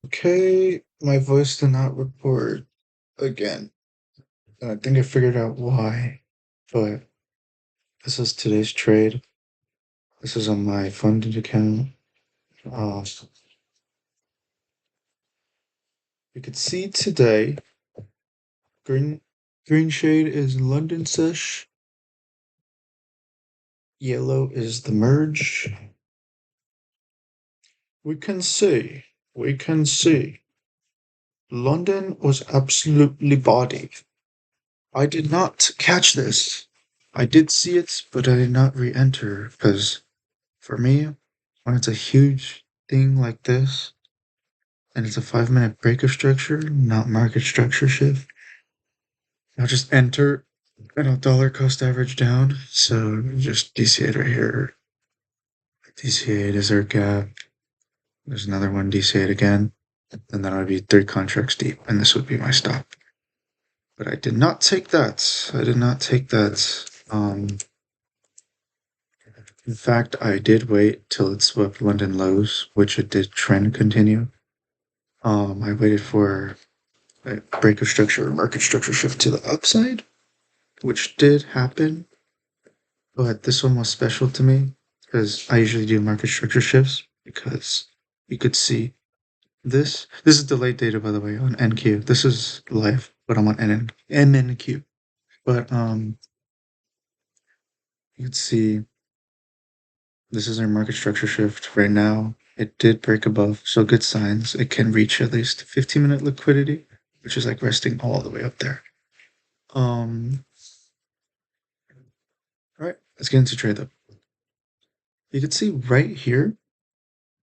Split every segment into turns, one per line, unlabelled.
Okay, my voice did not record again. And I think I figured out why. But this is today's trade. This is on my funded account. Um, you can see today, green green shade is London Sesh, yellow is the merge. We can see, we can see. London was absolutely bodied. I did not catch this. I did see it, but I did not re-enter because for me, when it's a huge thing like this, and it's a 5 minute break of structure, not market structure shift, I'll just enter and I'll dollar cost average down. So just DCA right here. DCA is our gap. There's another one DCA again. And then I'd be 3 contracts deep, and this would be my stop. But I did not take that. I did not take that. In fact, I did wait till it swept London lows, which it did trend continue. I waited for a break of structure or market structure shift to the upside, which did happen. But this one was special to me because I usually do market structure shifts because you could see this. This is delayed data, by the way, on NQ. This is live, but I'm on MNQ. But you can see this is our market structure shift right now. It did break above, so good signs. It can reach at least 15-minute liquidity, which is like resting all the way up there. Um, all right, let's get into trade though. You can see right here,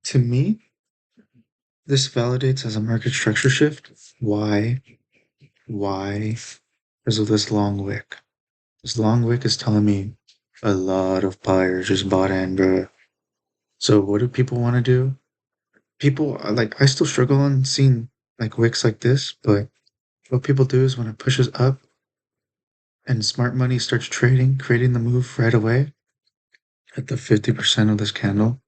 to me, this validates as a market structure shift. Why? Why? Because of this long wick. This long wick is telling me a lot of buyers just bought in, bro. So what do people want to do? People like I still struggle on seeing like wicks like this, but what people do is when it pushes up and smart money starts trading, creating the move right away at the 50% of this candle,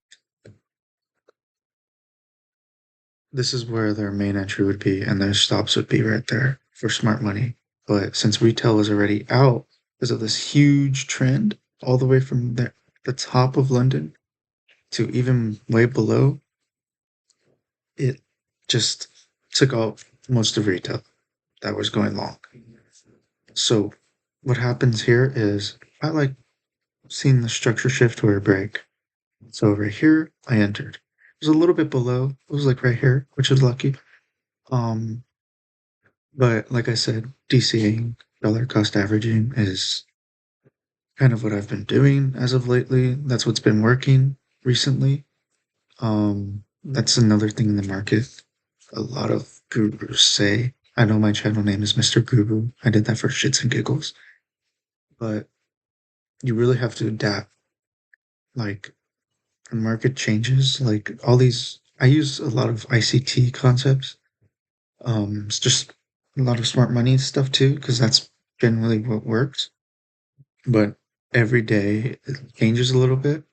this is where their main entry would be, and their stops would be right there for smart money. But since retail is already out because of this huge trend, all the way from the top of London to even way below, it just took out most of retail that was going long. So what happens here is I like seeing the structure shift or a break. So right here, I entered. It was a little bit below. It was like right here, which is lucky. Um, but like I said, DCAing, dollar cost averaging is kind of what I've been doing as of lately. That's what's been working recently. That's another thing in the market. A lot of gurus say, I know my channel name is Mr. Guru. I did that for shits and giggles. But you really have to adapt. Like, the market changes. Like, all these, I use a lot of ICT concepts. It's just a lot of smart money stuff too, because that's generally what works. But every day it changes a little bit,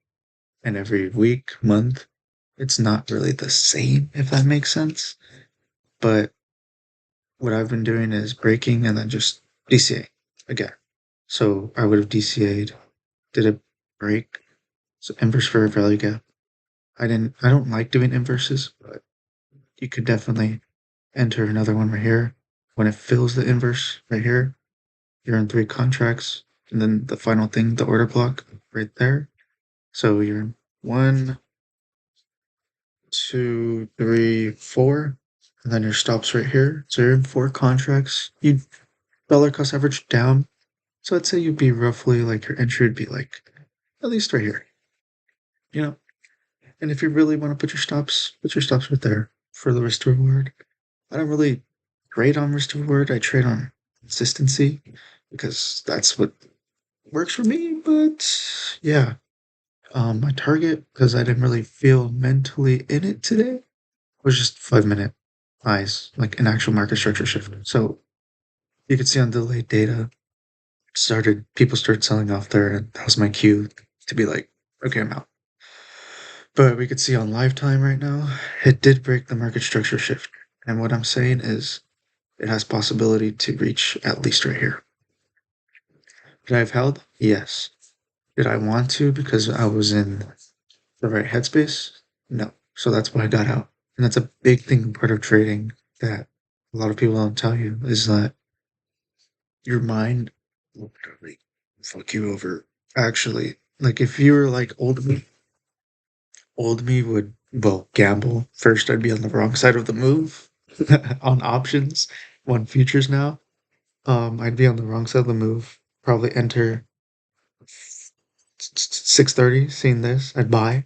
and every week, month, it's not really the same, if that makes sense. But what I've been doing is breaking and then just DCA again. So I would have DCA'd, did a break, so inverse fair value gap. I don't like doing inverses, but you could definitely enter another one right here. When it fills the inverse right here, you're in 3 contracts, and then the final thing, the order block right there. So you're in 1, 2, 3, 4, and then your stops right here. So you're in 4 contracts. You dollar cost average down. So I'd say you'd be roughly like your entry would be like at least right here, you know. And if you really want to put your stops right there for the risk to reward. I don't really trade on risk to reward. I trade on consistency because that's what works for me. But yeah, my target, because I didn't really feel mentally in it today, was just 5 minute highs, like an actual market structure shift. So you could see on delayed data, people started selling off there, and that was my cue to be like, okay, I'm out. But we could see on Lifetime right now, it did break the market structure shift. And what I'm saying is it has possibility to reach at least right here. Could I have held? Yes. Did I want to because I was in the right headspace? No. So that's why I got out. And that's a big thing part of trading that a lot of people don't tell you is that your mind will literally fuck you over. Actually, like if you were like old me would, well, gamble. First, I'd be on the wrong side of the move on options, on futures now. I'd be on the wrong side of the move. Probably enter 6:30, seeing this. I'd buy.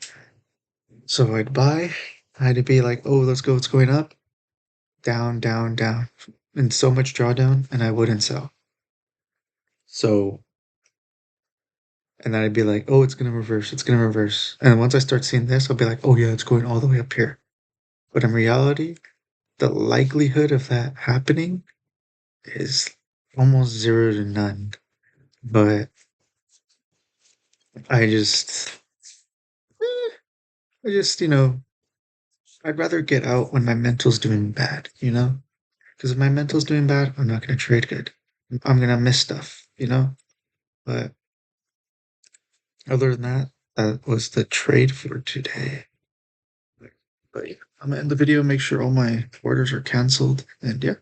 So I'd buy. I'd be like, oh, let's go, it's going up. Down, down, down. And so much drawdown, and I wouldn't sell. So, and then I'd be like, oh, it's gonna reverse, it's gonna reverse. And once I start seeing this, I'll be like, oh yeah, it's going all the way up here. But in reality, the likelihood of that happening is almost zero to none. But I just, I'd rather get out when my mental's doing bad, you know? Because if my mental's doing bad, I'm not going to trade good. I'm going to miss stuff, you know? But other than that, that was the trade for today. But yeah, I'm going to end the video, make sure all my orders are canceled. And yeah.